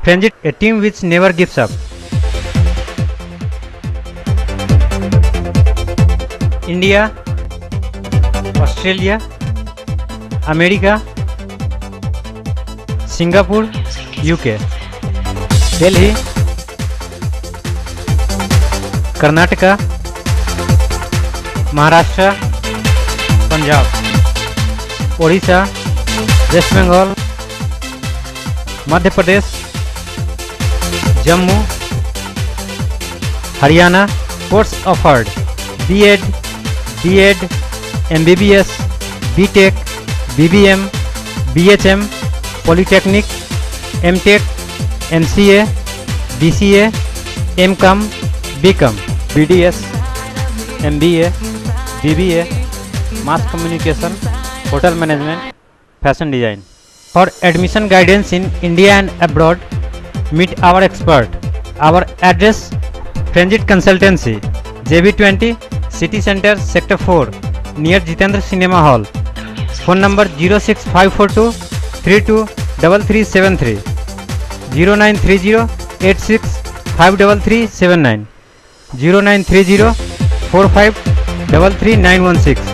Transit, a team which never gives up. India, Australia, America, Singapore, UK. Delhi, Karnataka, Maharashtra, Punjab, Odisha, West Bengal, Madhya Pradesh, Jammu, Haryana. Course offered: B.Ed, B.Ed, MBBS, B.Tech, BBM, BHM, Polytechnic, M.Tech, MCA, BCA, M.Com, B.Com, BDS, MBA, BBA, Mass Communication, Hotel Management, Fashion Design. For admission guidance in India and abroad, meet our expert. Our address: Transit Consultancy, JB20, City Center, Sector 4, near Jitendra Cinema Hall. Phone number 06542 323373, 0930 86 53379, 0930 45 33916.